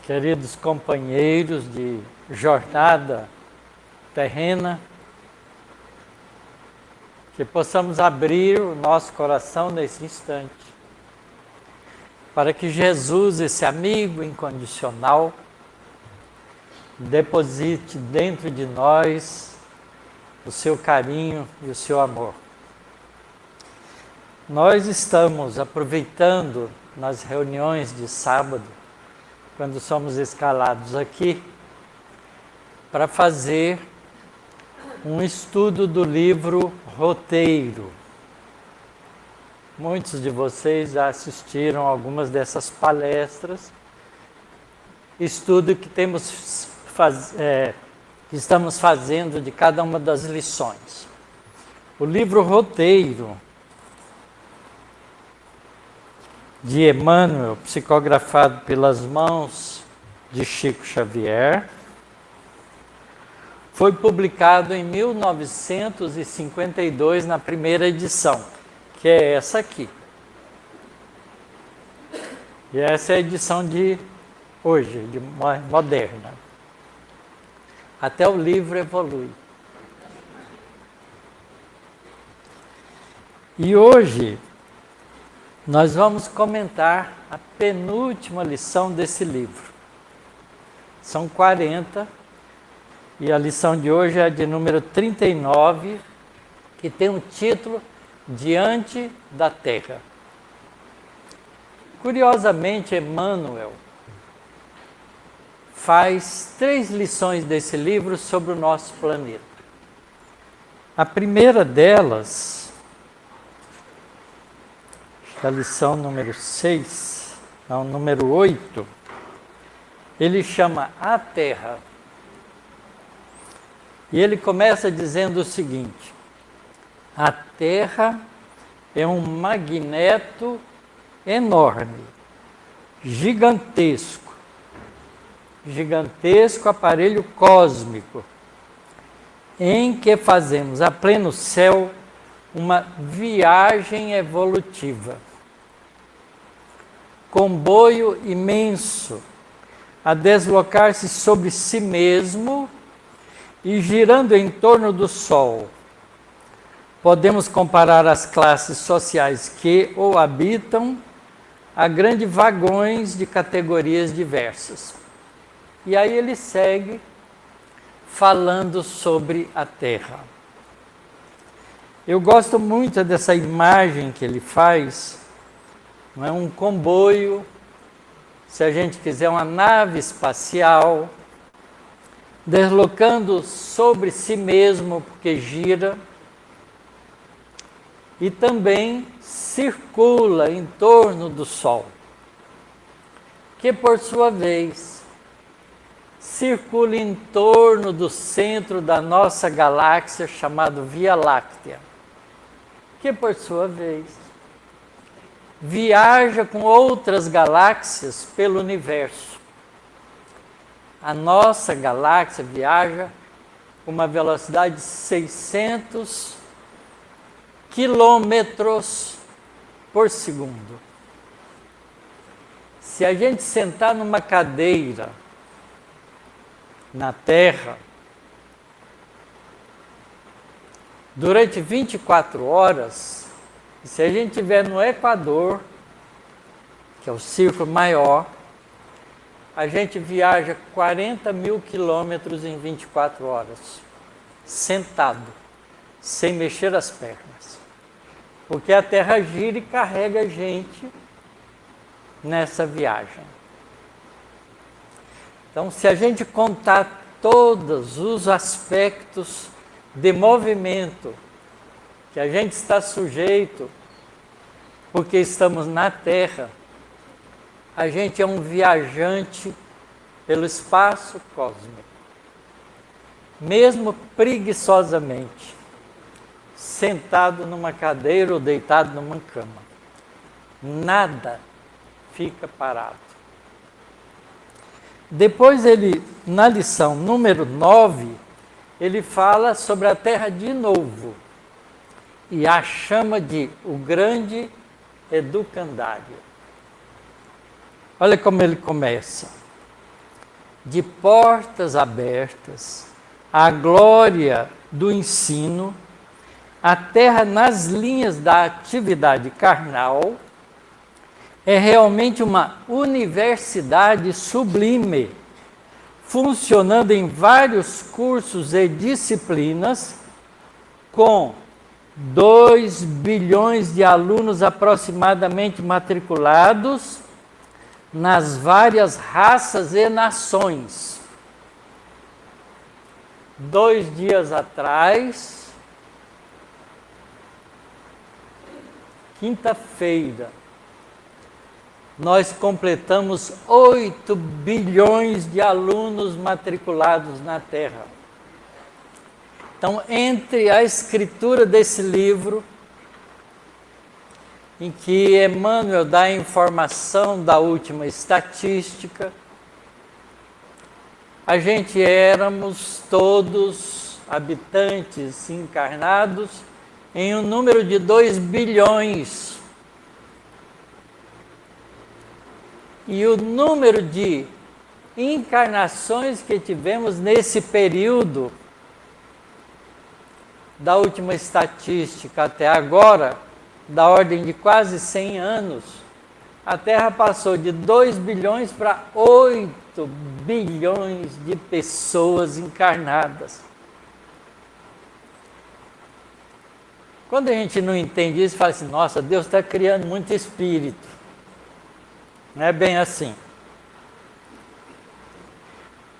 queridos companheiros de jornada terrena, que possamos abrir o nosso coração nesse instante, para que Jesus, esse amigo incondicional, deposite dentro de nós o seu carinho e o seu amor. Nós estamos aproveitando nas reuniões de sábado, quando somos escalados aqui, para fazer um estudo do livro Roteiro. Muitos de vocês já assistiram algumas dessas palestras, estudo que que estamos fazendo de cada uma das lições. O livro Roteiro, de Emmanuel, psicografado pelas mãos de Chico Xavier, foi publicado em 1952 na primeira edição, que é essa aqui. E essa é a edição de hoje, de moderna. Até o livro evolui. E hoje nós vamos comentar a penúltima lição desse livro. São 40, e a lição de hoje é a de número 39, que tem o título Diante da Terra. Curiosamente, Emmanuel faz 3 lições desse livro sobre o nosso planeta. A primeira delas, a lição número 6, não, número 8, ele chama A Terra. E ele começa dizendo o seguinte: a Terra é um magneto enorme, gigantesco aparelho cósmico, em que fazemos a pleno céu uma viagem evolutiva. Comboio imenso, a deslocar-se sobre si mesmo e girando em torno do Sol. Podemos comparar as classes sociais que o habitam a grandes vagões de categorias diversas. E aí ele segue falando sobre a Terra. Eu gosto muito dessa imagem que ele faz, não é um comboio, se a gente quiser uma nave espacial, deslocando sobre si mesmo, porque gira, e também circula em torno do Sol, que por sua vez circula em torno do centro da nossa galáxia, chamado Via Láctea, que por sua vez viaja com outras galáxias pelo universo. A nossa galáxia viaja com uma velocidade de 600 quilômetros por segundo. Se a gente sentar numa cadeira na Terra durante 24 horas, e se a gente estiver no Equador, que é o círculo maior, a gente viaja 40 mil quilômetros em 24 horas, sentado, sem mexer as pernas. Porque a Terra gira e carrega a gente nessa viagem. Então, se a gente contar todos os aspectos de movimento que a gente está sujeito, porque estamos na Terra, a gente é um viajante pelo espaço cósmico. Mesmo preguiçosamente, sentado numa cadeira ou deitado numa cama, nada fica parado. Depois ele, na lição número 9, ele fala sobre a Terra de novo e a chama de o grande educandário. Olha como ele começa. de portas abertas, a glória do ensino, a Terra nas linhas da atividade carnal, é realmente uma universidade sublime, funcionando em vários cursos e disciplinas, com 2 bilhões de alunos aproximadamente matriculados nas várias raças e nações. 2 dias atrás, quinta-feira, nós completamos 8 bilhões de alunos matriculados na Terra. Então, entre a escritura desse livro, em que Emmanuel dá a informação da última estatística, a gente éramos todos habitantes encarnados em um número de 2 bilhões. E o número de encarnações que tivemos nesse período da última estatística até agora, da ordem de quase 100 anos, a Terra passou de 2 bilhões para 8 bilhões de pessoas encarnadas. Quando a gente não entende isso, fala assim, nossa, Deus está criando muito espírito. Não é bem assim.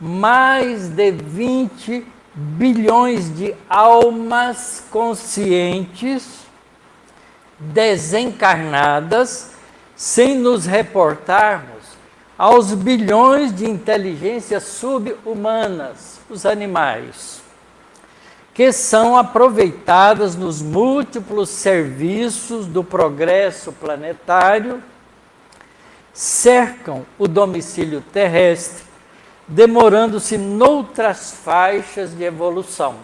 Mais de 20 bilhões de almas conscientes desencarnadas, sem nos reportarmos aos bilhões de inteligências sub-humanas, os animais, que são aproveitadas nos múltiplos serviços do progresso planetário, cercam o domicílio terrestre, demorando-se noutras faixas de evolução.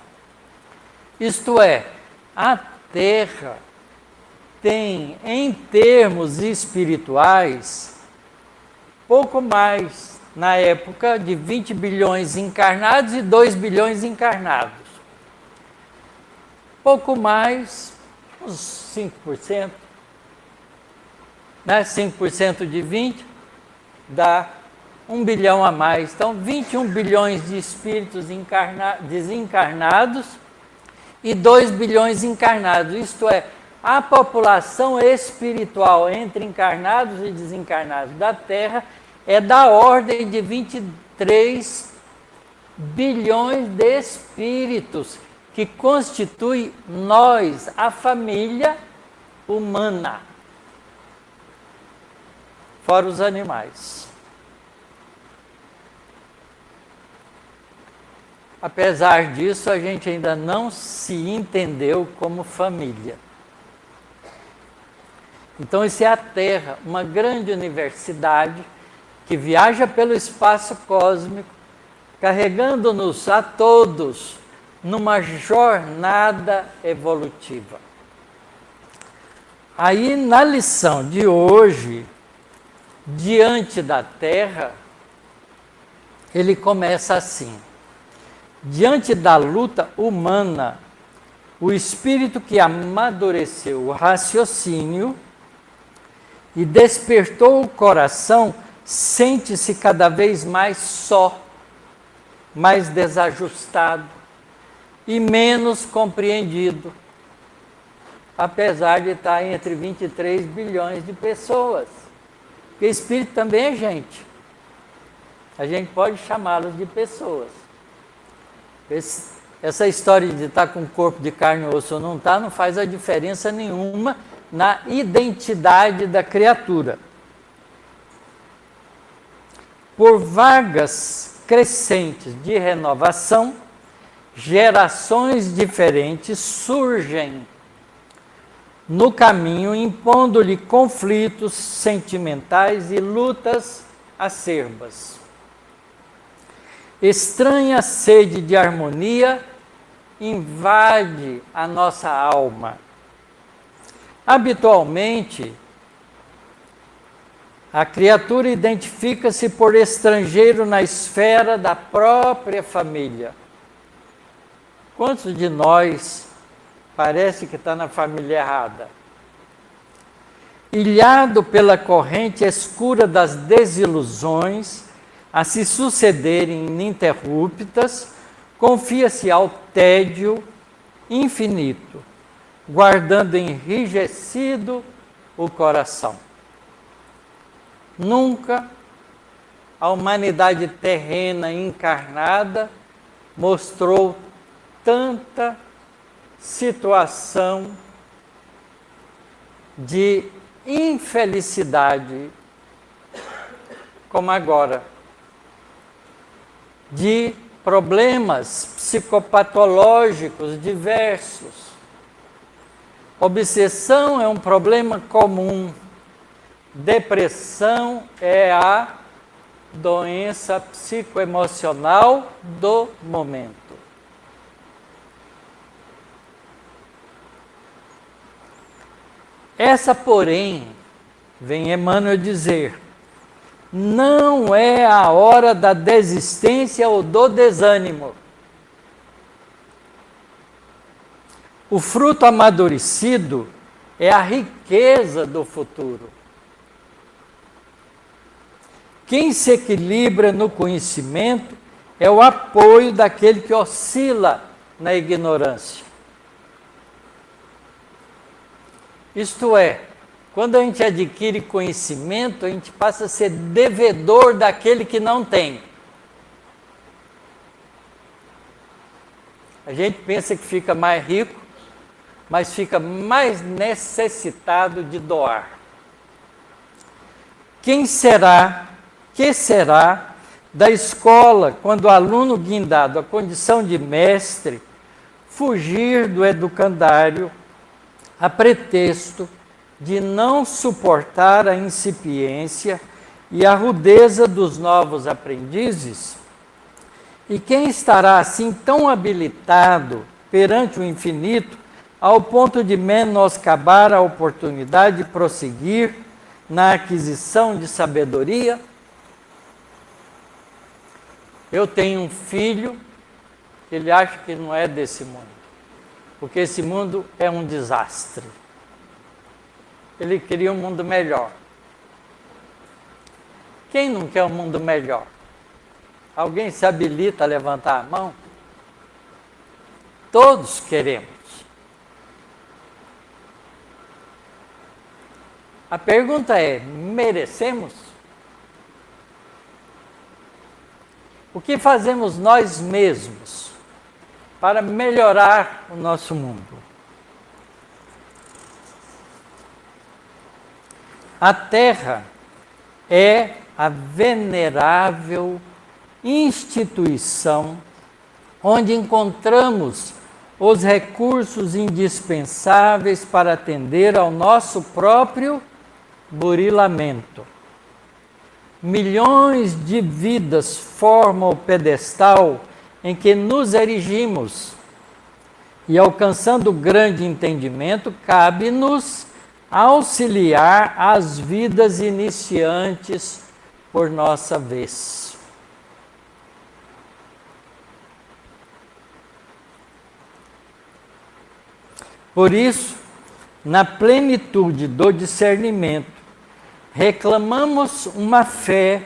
Isto é, a Terra tem, em termos espirituais, pouco mais, na época, de 20 bilhões encarnados e 2 bilhões encarnados. Pouco mais, uns 5%. 5% de 20 dá 1 bilhão a mais. Então, 21 bilhões de espíritos desencarnados e 2 bilhões encarnados. Isto é, a população espiritual entre encarnados e desencarnados da Terra é da ordem de 23 bilhões de espíritos, que constitui nós, a família humana. Fora os animais. Apesar disso, a gente ainda não se entendeu como família. Então, isso é a Terra, uma grande universidade que viaja pelo espaço cósmico, carregando-nos a todos numa jornada evolutiva. Aí, na lição de hoje, diante da Terra, ele começa assim: diante da luta humana, o espírito que amadureceu o raciocínio e despertou o coração sente-se cada vez mais só, mais desajustado e menos compreendido, apesar de estar entre 23 bilhões de pessoas. Porque espírito também é gente. A gente pode chamá-los de pessoas. Essa história de estar com corpo de carne e osso ou não estar, não faz a diferença nenhuma na identidade da criatura. Por vagas crescentes de renovação, gerações diferentes surgem no caminho, impondo-lhe conflitos sentimentais e lutas acerbas. Estranha sede de harmonia invade a nossa alma. Habitualmente, A criatura identifica-se por estrangeiro na esfera da própria família. Quantos de nós parece que está na família errada? Ilhado pela corrente escura das desilusões, a se sucederem ininterruptas, confia-se ao tédio infinito, guardando enrijecido o coração. Nunca a humanidade terrena encarnada mostrou tanta situação de infelicidade como agora, de problemas psicopatológicos diversos. Obsessão é um problema comum. Depressão é a doença psicoemocional do momento. Essa, porém, vem Emmanuel dizer, não é a hora da desistência ou do desânimo. O fruto amadurecido é a riqueza do futuro. Quem se equilibra no conhecimento é o apoio daquele que oscila na ignorância. Isto é, quando a gente adquire conhecimento, a gente passa a ser devedor daquele que não tem. A gente pensa que fica mais rico, mas fica mais necessitado de doar. Que será da escola quando o aluno guindado à condição de mestre fugir do educandário a pretexto de não suportar a incipiência e a rudeza dos novos aprendizes? E quem estará assim tão habilitado perante o infinito ao ponto de menoscabar a oportunidade de prosseguir na aquisição de sabedoria? Eu tenho um filho, ele acha que não é desse mundo, porque esse mundo é um desastre. Ele queria um mundo melhor. Quem não quer um mundo melhor? Alguém se habilita a levantar a mão? Todos queremos. A pergunta é, merecemos? O que fazemos nós mesmos para melhorar o nosso mundo? A Terra é a venerável instituição onde encontramos os recursos indispensáveis para atender ao nosso próprio burilamento. Milhões de vidas formam o pedestal em que nos erigimos, e alcançando grande entendimento, cabe-nos auxiliar as vidas iniciantes por nossa vez. Por isso, na plenitude do discernimento, reclamamos uma fé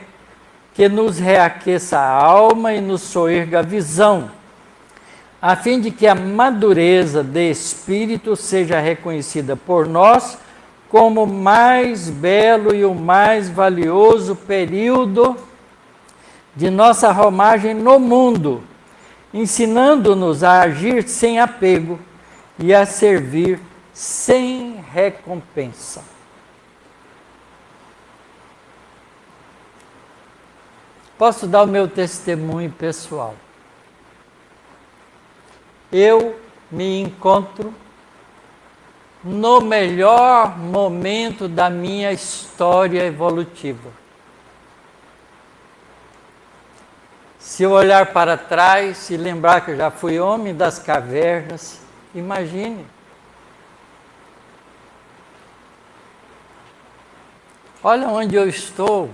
que nos reaqueça a alma e nos soerga a visão, a fim de que a madureza de espírito seja reconhecida por nós como o mais belo e o mais valioso período de nossa romagem no mundo, ensinando-nos a agir sem apego e a servir sem recompensa. Posso dar o meu testemunho pessoal. Eu me encontro no melhor momento da minha história evolutiva. Se eu olhar para trás e lembrar que eu já fui homem das cavernas, imagine. Olha onde eu estou.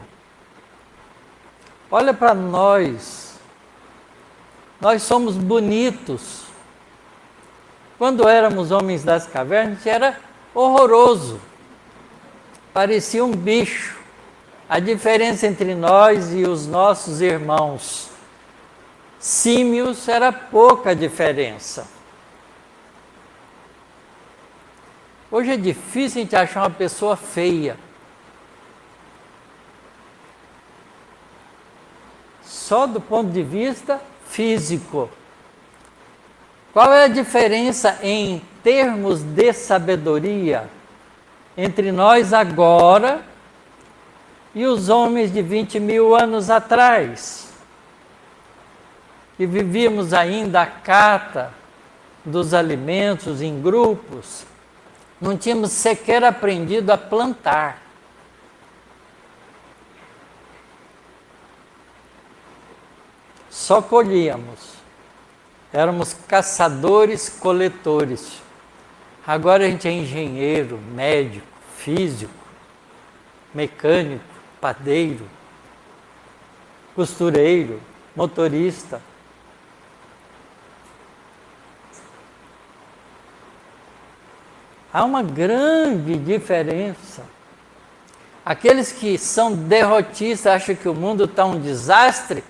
Olha para nós. Nós somos bonitos. Quando éramos homens das cavernas, era horroroso. Parecia um bicho. A diferença entre nós e os nossos irmãos símios era pouca diferença. Hoje é difícil a gente achar uma pessoa feia. Só do ponto de vista físico. Qual é a diferença em termos de sabedoria entre nós agora e os homens de 20 mil anos atrás? Que vivíamos ainda a cata dos alimentos em grupos, não tínhamos sequer aprendido a plantar. Só colhíamos. Éramos caçadores-coletores. Agora a gente é engenheiro, médico, físico, mecânico, padeiro, costureiro, motorista. Há uma grande diferença. Aqueles que são derrotistas, acham que o mundo está um desastre,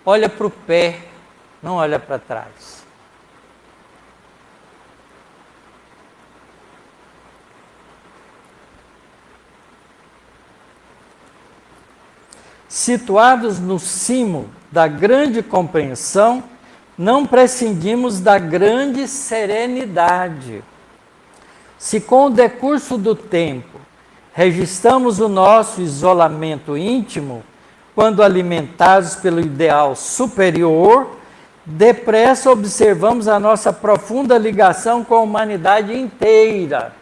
olha para o pé, não olha para trás. Situados no cimo da grande compreensão, não prescindimos da grande serenidade. Se com o decurso do tempo registramos o nosso isolamento íntimo, quando alimentados pelo ideal superior, depressa observamos a nossa profunda ligação com a humanidade inteira.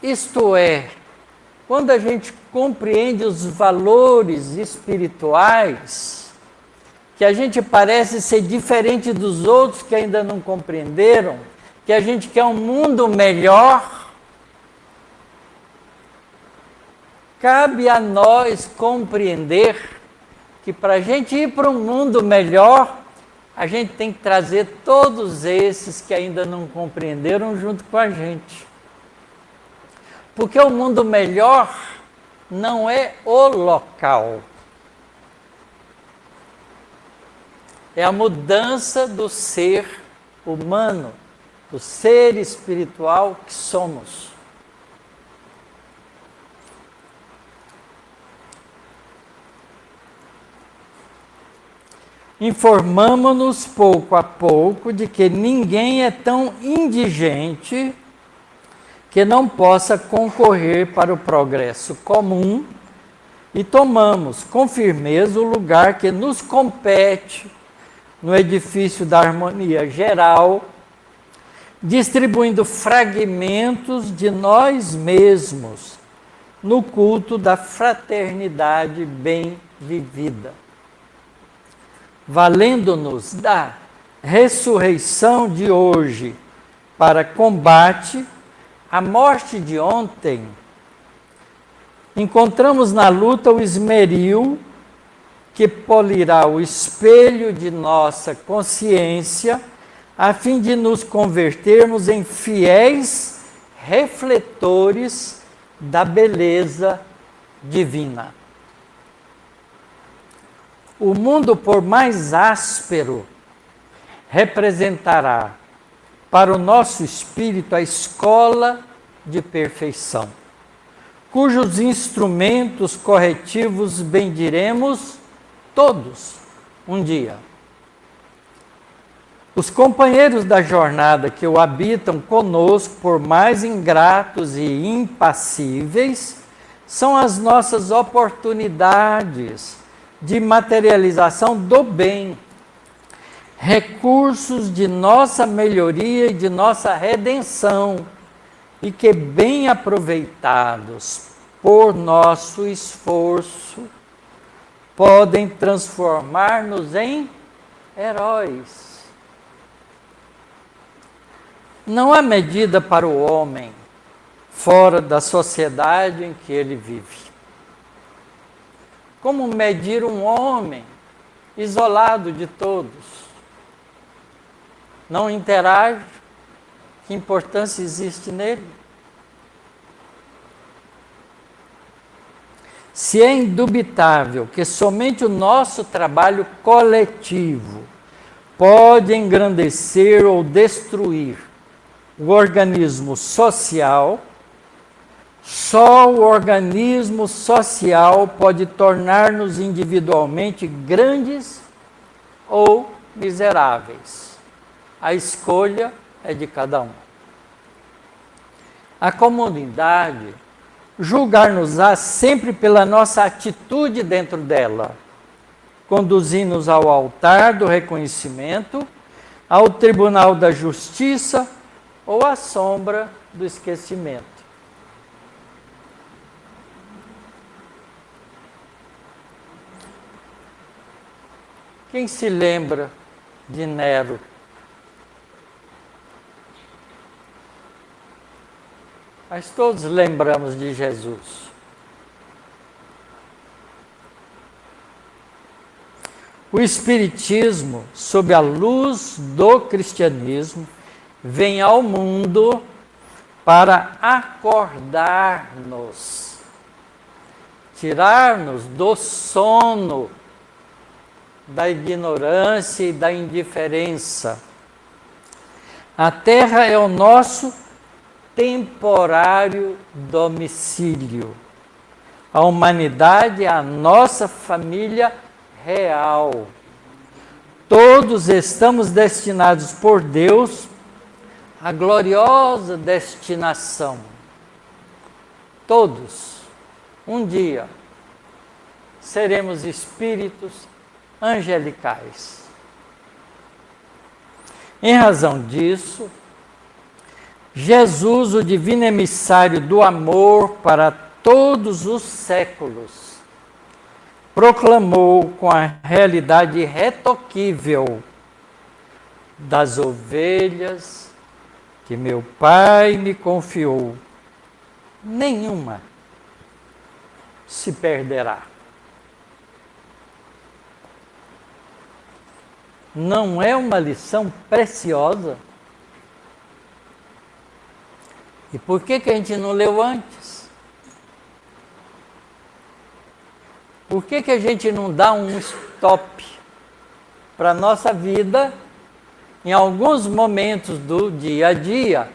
Isto é, quando a gente compreende os valores espirituais, que a gente parece ser diferente dos outros que ainda não compreenderam, que a gente quer um mundo melhor, cabe a nós compreender que para a gente ir para um mundo melhor, a gente tem que trazer todos esses que ainda não compreenderam junto com a gente. Porque o mundo melhor não é o local. É a mudança do ser humano, do ser espiritual que somos. Informamo-nos pouco a pouco de que ninguém é tão indigente que não possa concorrer para o progresso comum e tomamos com firmeza o lugar que nos compete no edifício da harmonia geral, distribuindo fragmentos de nós mesmos no culto da fraternidade bem vivida, valendo-nos da ressurreição de hoje para combate à morte de ontem. Encontramos na luta o esmeril que polirá o espelho de nossa consciência, a fim de nos convertermos em fiéis refletores da beleza divina. O mundo, por mais áspero, representará para o nosso espírito a escola de perfeição, cujos instrumentos corretivos bendiremos todos um dia. Os companheiros da jornada que o habitam conosco, por mais ingratos e impassíveis, são as nossas oportunidades de materialização do bem, recursos de nossa melhoria e de nossa redenção, e que, bem aproveitados por nosso esforço, podem transformar-nos em heróis. Não há medida para o homem fora da sociedade em que ele vive. Como medir um homem isolado de todos? Não interage? Que importância existe nele? Se é indubitável que somente o nosso trabalho coletivo pode engrandecer ou destruir o organismo social, só o organismo social pode tornar-nos individualmente grandes ou miseráveis. A escolha é de cada um. A comunidade julgar-nos-á sempre pela nossa atitude dentro dela, conduzindo-nos ao altar do reconhecimento, ao tribunal da justiça ou à sombra do esquecimento. Quem se lembra de Nero? Mas todos lembramos de Jesus. O Espiritismo, sob a luz do cristianismo, vem ao mundo para acordar-nos, tirar-nos do sono, da ignorância e da indiferença. A Terra é o nosso temporário domicílio. A humanidade é a nossa família real. Todos estamos destinados por Deus à gloriosa destinação. Todos, um dia, seremos espíritos angelicais. Em razão disso, Jesus, o divino emissário do amor para todos os séculos, proclamou com a realidade irretoquível das ovelhas que meu Pai me confiou, nenhuma se perderá. Não é uma lição preciosa? E por que a gente não leu antes? Por que a gente não dá um stop para a nossa vida em alguns momentos do dia a dia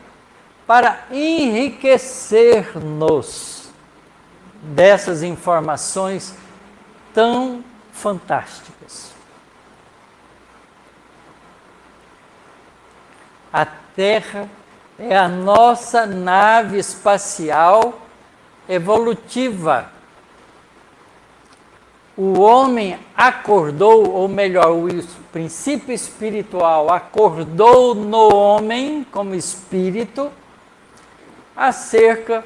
para enriquecer-nos dessas informações tão fantásticas? A Terra é a nossa nave espacial evolutiva. O homem acordou, ou melhor, o princípio espiritual acordou no homem como espírito há cerca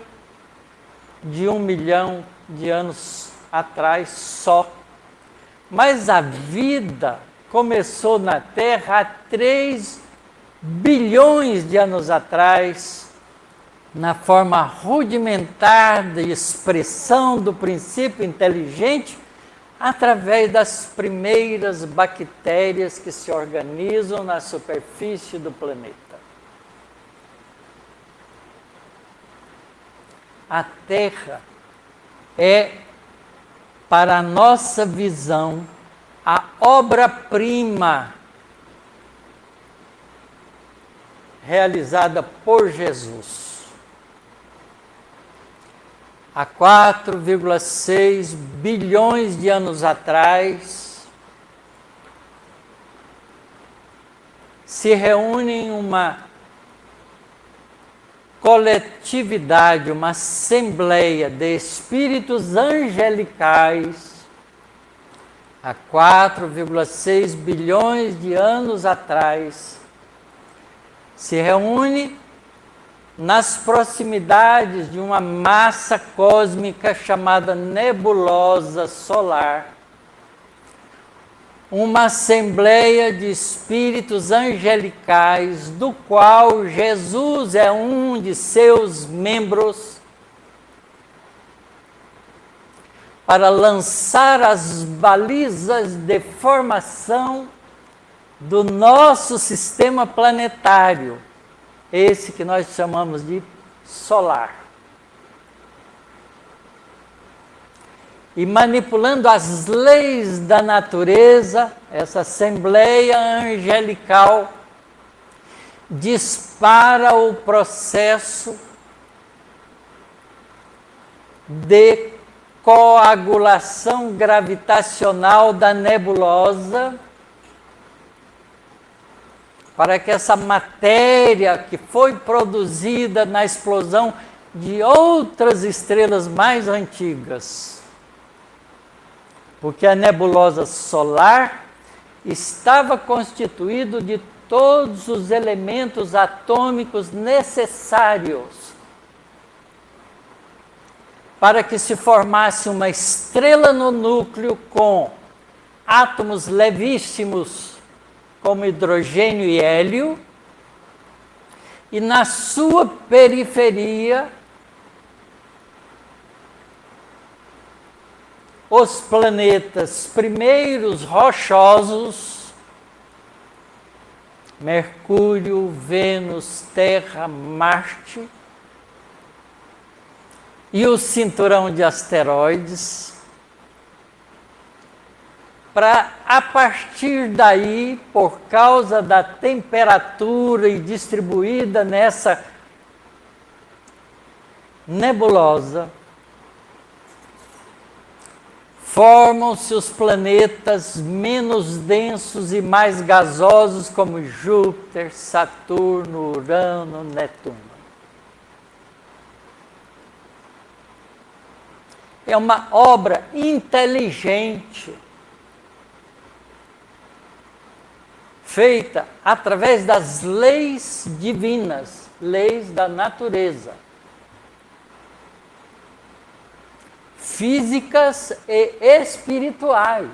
de 1 milhão de anos atrás só. Mas a vida começou na Terra há 3 bilhões de anos atrás, na forma rudimentar de expressão do princípio inteligente, através das primeiras bactérias que se organizam na superfície do planeta. A Terra é, para a nossa visão, a obra-prima realizada por Jesus. Há 4,6 bilhões de anos atrás, se reúne uma coletividade, uma assembleia de espíritos angelicais, há 4,6 bilhões de anos atrás, se reúne nas proximidades de uma massa cósmica chamada nebulosa solar, uma assembleia de espíritos angelicais, do qual Jesus é um de seus membros, para lançar as balizas de formação do nosso sistema planetário, esse que nós chamamos de solar. E manipulando as leis da natureza, essa assembleia angelical dispara o processo de coagulação gravitacional da nebulosa, para que essa matéria que foi produzida na explosão de outras estrelas mais antigas, porque a nebulosa solar estava constituída de todos os elementos atômicos necessários para que se formasse uma estrela no núcleo com átomos levíssimos como hidrogênio e hélio, e na sua periferia os planetas primeiros rochosos, Mercúrio, Vênus, Terra, Marte, e o cinturão de asteroides, para, a partir daí, por causa da temperatura e distribuída nessa nebulosa, formam-se os planetas menos densos e mais gasosos, como Júpiter, Saturno, Urano, Netuno. É uma obra inteligente, feita através das leis divinas, leis da natureza, físicas e espirituais.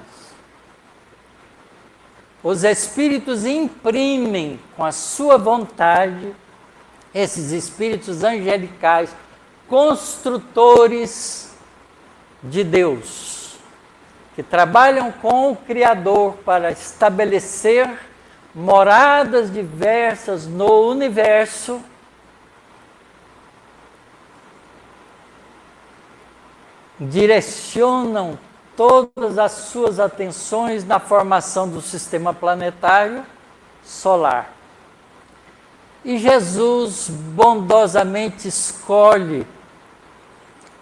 Os espíritos imprimem com a sua vontade, esses espíritos angelicais, construtores de Deus, que trabalham com o Criador para estabelecer moradas diversas no universo, direcionam todas as suas atenções na formação do sistema planetário solar. E Jesus bondosamente escolhe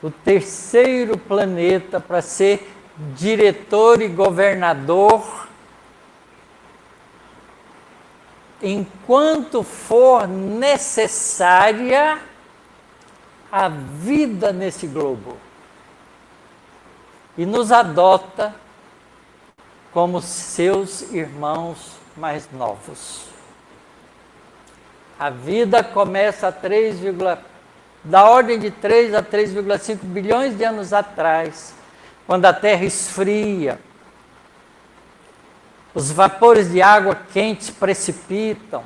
o terceiro planeta para ser diretor e governador, enquanto for necessária a vida nesse globo, e nos adota como seus irmãos mais novos. A vida começa da ordem de 3 a 3,5 bilhões de anos atrás, quando a Terra esfria, os vapores de água quente precipitam,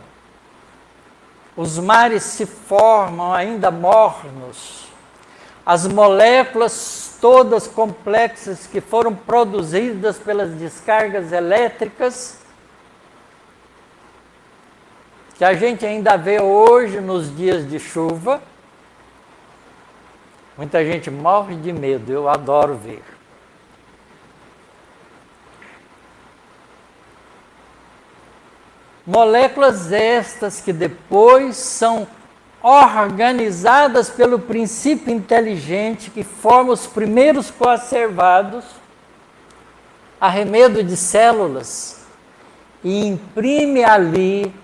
os mares se formam ainda mornos, as moléculas todas complexas que foram produzidas pelas descargas elétricas, que a gente ainda vê hoje nos dias de chuva. Muita gente morre de medo, eu adoro ver. Moléculas estas que depois são organizadas pelo princípio inteligente que forma os primeiros coacervados, arremedo de células, e imprime ali,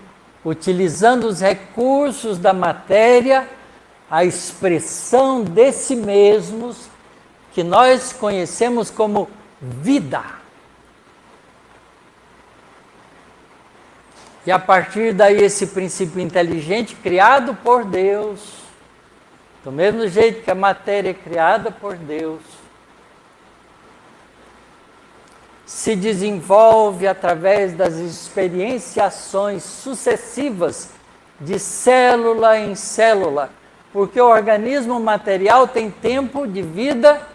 utilizando os recursos da matéria, a expressão de si mesmos, que nós conhecemos como vida. E a partir daí esse princípio inteligente, criado por Deus, do mesmo jeito que a matéria é criada por Deus, se desenvolve através das experienciações sucessivas de célula em célula, porque o organismo material tem tempo de vida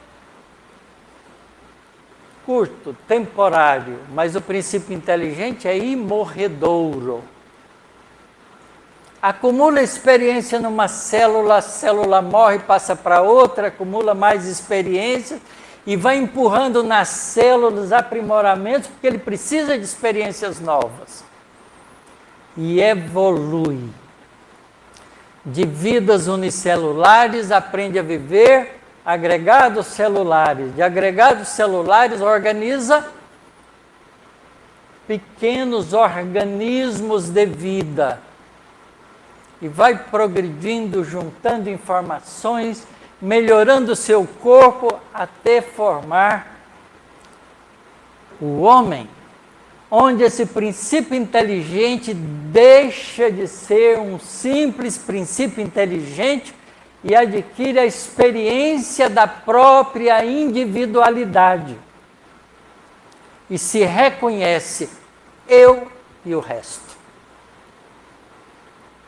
curto, temporário, mas o princípio inteligente é imorredouro. Acumula experiência numa célula, a célula morre, passa para outra, acumula mais experiência e vai empurrando nas células aprimoramentos, porque ele precisa de experiências novas. E evolui. De vidas unicelulares, aprende a viver agregados celulares. De agregados celulares, organiza pequenos organismos de vida. E vai progredindo, juntando informações, melhorando o seu corpo até formar o homem, onde esse princípio inteligente deixa de ser um simples princípio inteligente e adquire a experiência da própria individualidade. E se reconhece eu e o resto.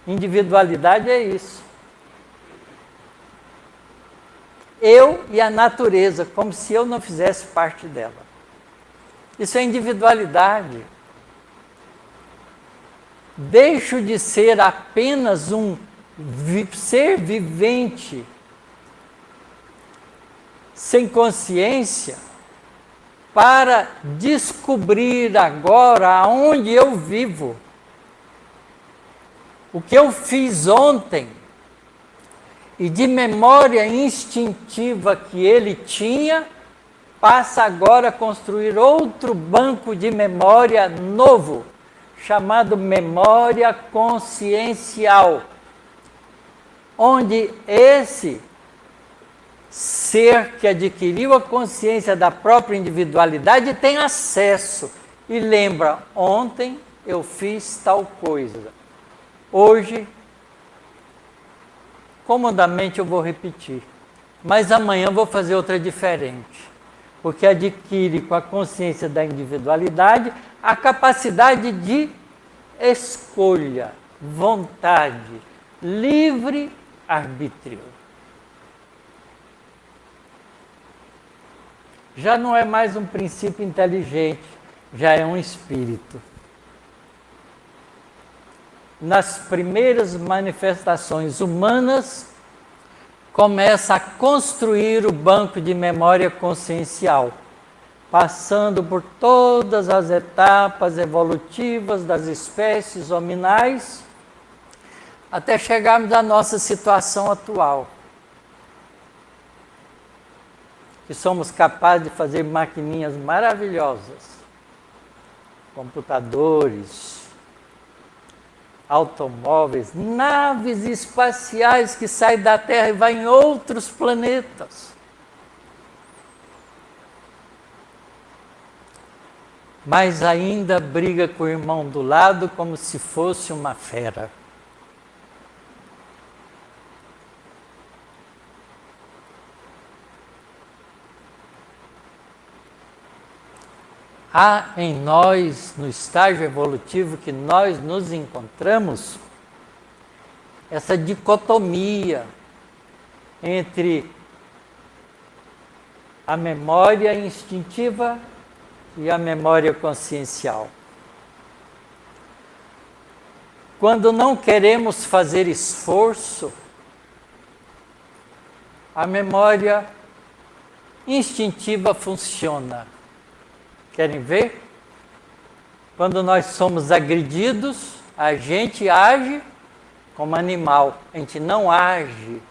Individualidade é isso. Eu e a natureza, como se eu não fizesse parte dela. Isso é individualidade. Deixo de ser apenas um ser vivente, sem consciência, para descobrir agora aonde eu vivo. O que eu fiz ontem, e de memória instintiva que ele tinha, passa agora a construir outro banco de memória novo, chamado memória consciencial, onde esse ser que adquiriu a consciência da própria individualidade tem acesso e lembra, ontem eu fiz tal coisa, hoje comodamente eu vou repetir, mas amanhã eu vou fazer outra diferente, porque adquire com a consciência da individualidade a capacidade de escolha, vontade, livre arbítrio. Já não é mais um princípio inteligente, já é um espírito. Nas primeiras manifestações humanas, começa a construir o banco de memória consciencial, passando por todas as etapas evolutivas das espécies hominais, até chegarmos à nossa situação atual, que somos capazes de fazer maquininhas maravilhosas, computadores, automóveis, naves espaciais que saem da Terra e vão em outros planetas. Mas ainda briga com o irmão do lado como se fosse uma fera. Há em nós, no estágio evolutivo que nós nos encontramos, essa dicotomia entre a memória instintiva e a memória consciencial. Quando não queremos fazer esforço, a memória instintiva funciona. Querem ver? Quando nós somos agredidos, a gente age como animal. A gente não age,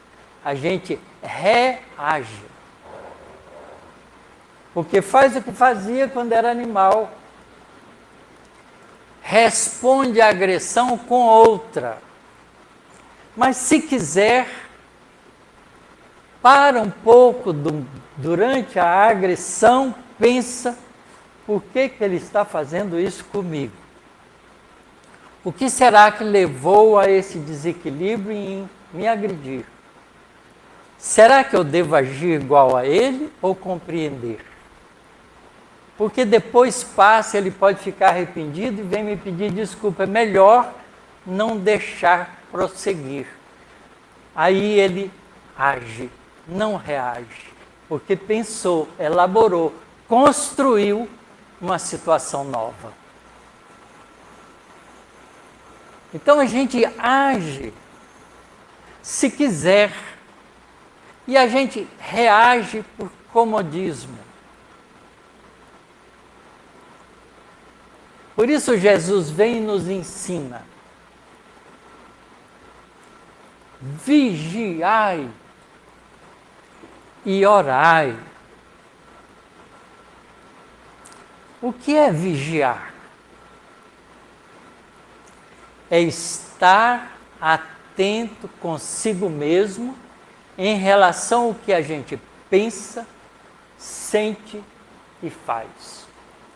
a gente reage. Porque faz o que fazia quando era animal. Responde à agressão com outra. Mas se quiser, para um pouco durante a agressão, pensa: por que ele está fazendo isso comigo? O que será que levou a esse desequilíbrio em me agredir? Será que eu devo agir igual a ele ou compreender? Porque depois passa, ele pode ficar arrependido e vem me pedir desculpa. É melhor não deixar prosseguir. Aí ele age, não reage. Porque pensou, elaborou, construiu uma situação nova. Então a gente age se quiser. E a gente reage por comodismo. Por isso Jesus vem e nos ensina. Vigiai e orai. O que é vigiar? É estar atento consigo mesmo em relação ao que a gente pensa, sente e faz.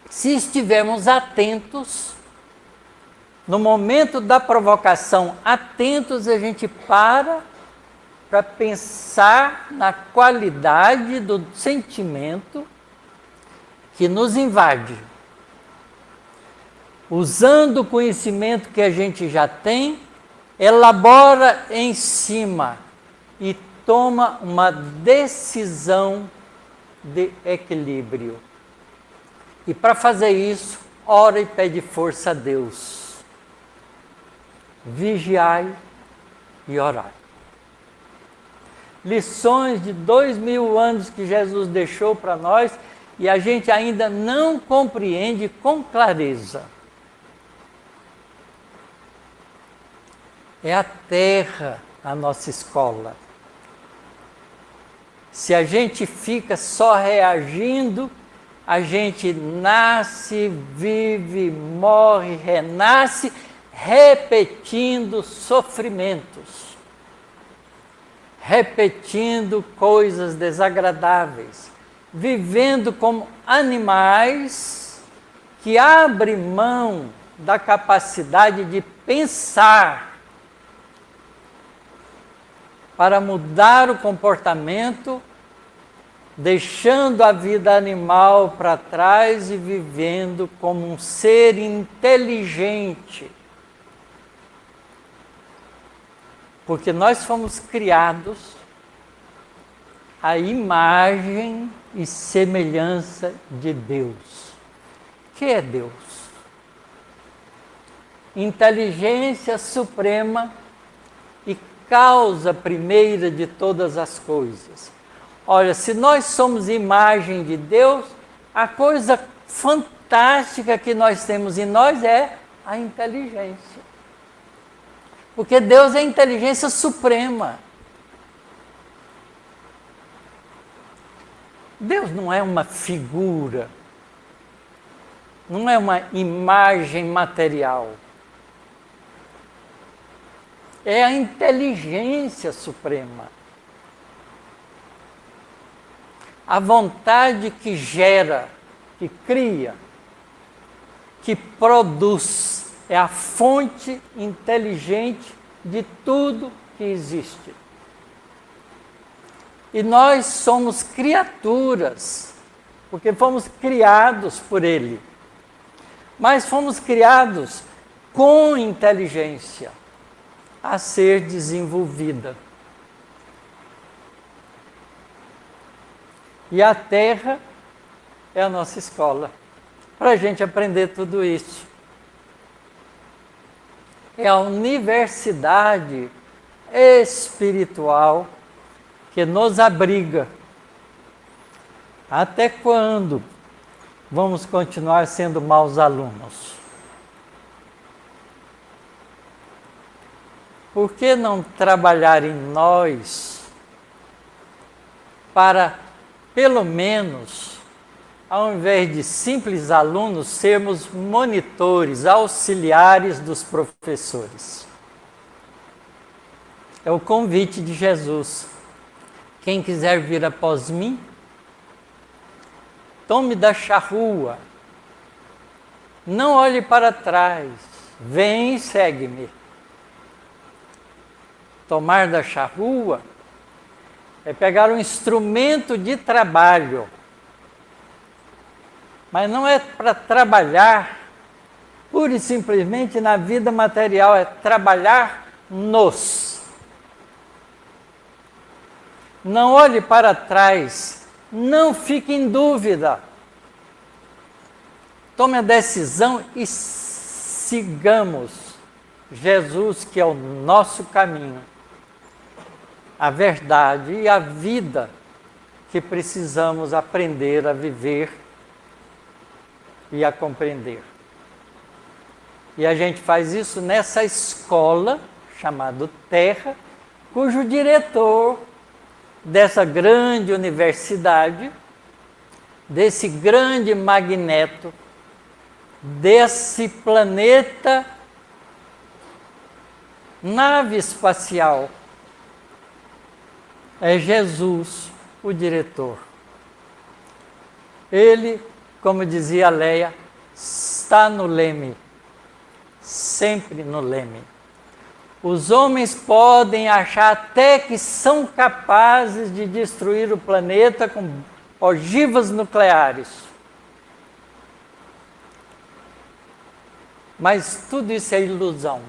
Se estivermos atentos, no momento da provocação, atentos, a gente para pensar na qualidade do sentimento que nos invade. Usando o conhecimento que a gente já tem, elabora em cima e toma uma decisão de equilíbrio. E para fazer isso, ora e pede força a Deus. Vigiai e orai. Lições de 2000 anos que Jesus deixou para nós e a gente ainda não compreende com clareza. É a terra a nossa escola. Se a gente fica só reagindo, a gente nasce, vive, morre, renasce, repetindo sofrimentos, repetindo coisas desagradáveis, vivendo como animais que abrem mão da capacidade de pensar para mudar o comportamento, deixando a vida animal para trás e vivendo como um ser inteligente. Porque nós fomos criados à imagem e semelhança de Deus. O que é Deus? Inteligência suprema e causa primeira de todas as coisas. Olha, se nós somos imagem de Deus, a coisa fantástica que nós temos em nós é a inteligência. Porque Deus é a inteligência suprema. Deus não é uma figura, não é uma imagem material. É a inteligência suprema. A vontade que gera, que cria, que produz, é a fonte inteligente de tudo que existe. E nós somos criaturas, porque fomos criados por Ele. Mas fomos criados com inteligência a ser desenvolvida. E a Terra é a nossa escola, para a gente aprender tudo isso. É a universidade espiritual que nos abriga. Até quando vamos continuar sendo maus alunos? Por que não trabalhar em nós para, pelo menos, ao invés de simples alunos, sermos monitores, auxiliares dos professores? É o convite de Jesus. Quem quiser vir após mim, tome da charrua, não olhe para trás, vem e segue-me. Tomar da charrua é pegar um instrumento de trabalho Mas não é para trabalhar pura e simplesmente na vida material, é trabalhar nos. Não olhe para trás, não fique em dúvida. Tome a decisão e sigamos Jesus, que é o nosso caminho, a verdade e a vida que precisamos aprender a viver e a compreender. E a gente faz isso nessa escola chamada Terra, cujo diretor dessa grande universidade, desse grande magneto, desse planeta, nave espacial, é Jesus, o diretor. Ele, como dizia a Leia, está no leme, sempre no leme. Os homens podem achar até que são capazes de destruir o planeta com ogivas nucleares. Mas tudo isso é ilusão.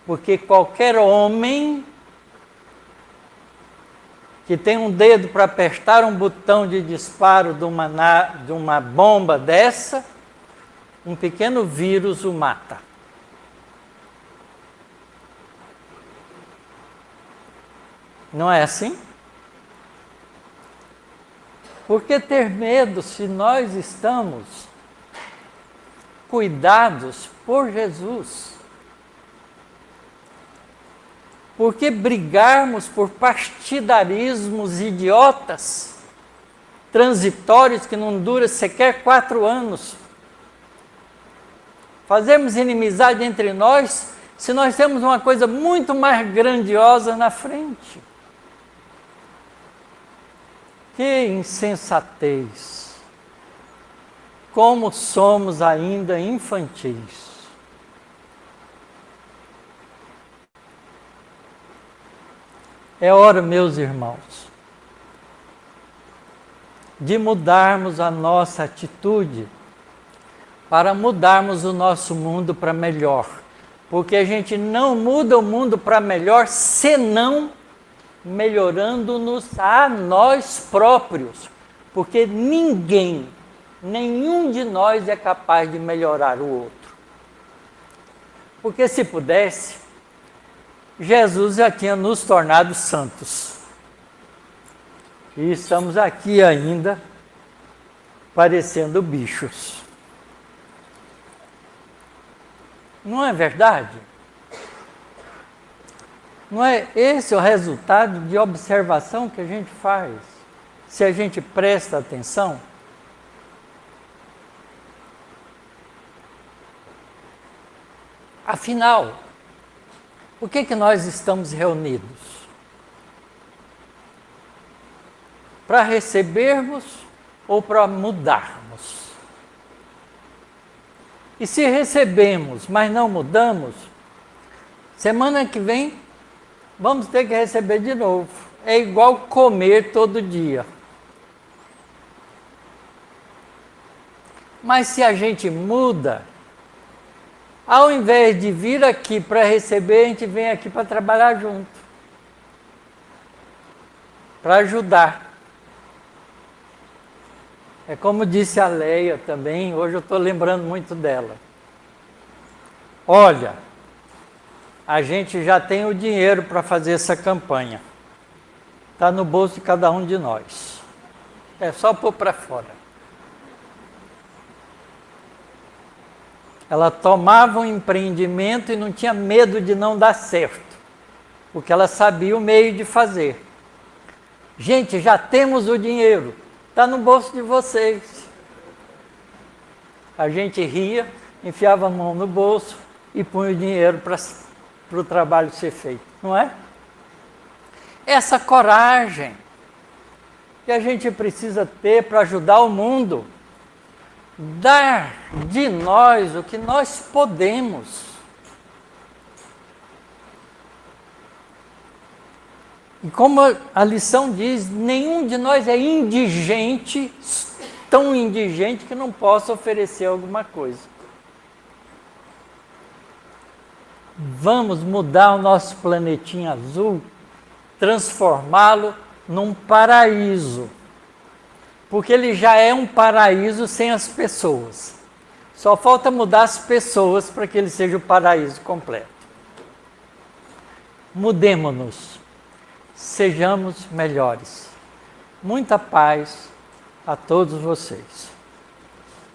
Porque qualquer homem que tem um dedo para apertar um botão de disparo de uma bomba dessa, um pequeno vírus o mata. Não é assim? Por que ter medo se nós estamos cuidados por Jesus? Por que brigarmos por partidarismos idiotas, transitórios que não duram sequer 4 anos? Fazemos inimizade entre nós se nós temos uma coisa muito mais grandiosa na frente. Que insensatez! Como somos ainda infantis. É hora, meus irmãos, de mudarmos a nossa atitude para mudarmos o nosso mundo para melhor. Porque a gente não muda o mundo para melhor senão melhorando-nos a nós próprios. Porque ninguém, nenhum de nós é capaz de melhorar o outro. Porque se pudesse, Jesus já tinha nos tornado santos. E estamos aqui ainda parecendo bichos. Não é verdade? Não é esse o resultado de observação que a gente faz, se a gente presta atenção? Afinal, por que nós estamos reunidos? Para recebermos ou para mudarmos? E se recebemos, mas não mudamos, semana que vem vamos ter que receber de novo. É igual comer todo dia. Mas se a gente muda, ao invés de vir aqui para receber, a gente vem aqui para trabalhar junto. Para ajudar. É como disse a Leia também, hoje eu estou lembrando muito dela. Olha, a gente já tem o dinheiro para fazer essa campanha. Está no bolso de cada um de nós. É só pôr para fora. Ela tomava um empreendimento e não tinha medo de não dar certo, porque ela sabia o meio de fazer. Gente, já temos o dinheiro, está no bolso de vocês. A gente ria, enfiava a mão no bolso e punha o dinheiro para o trabalho ser feito, não é? Essa coragem que a gente precisa ter para ajudar o mundo. Dar de nós o que nós podemos. E como a lição diz, nenhum de nós é indigente tão indigente que não possa oferecer alguma coisa. Vamos mudar o nosso planetinha azul, transformá-lo num paraíso. Porque ele já é um paraíso sem as pessoas. Só falta mudar as pessoas para que ele seja o paraíso completo. Mudemo-nos. Sejamos melhores. Muita paz a todos vocês.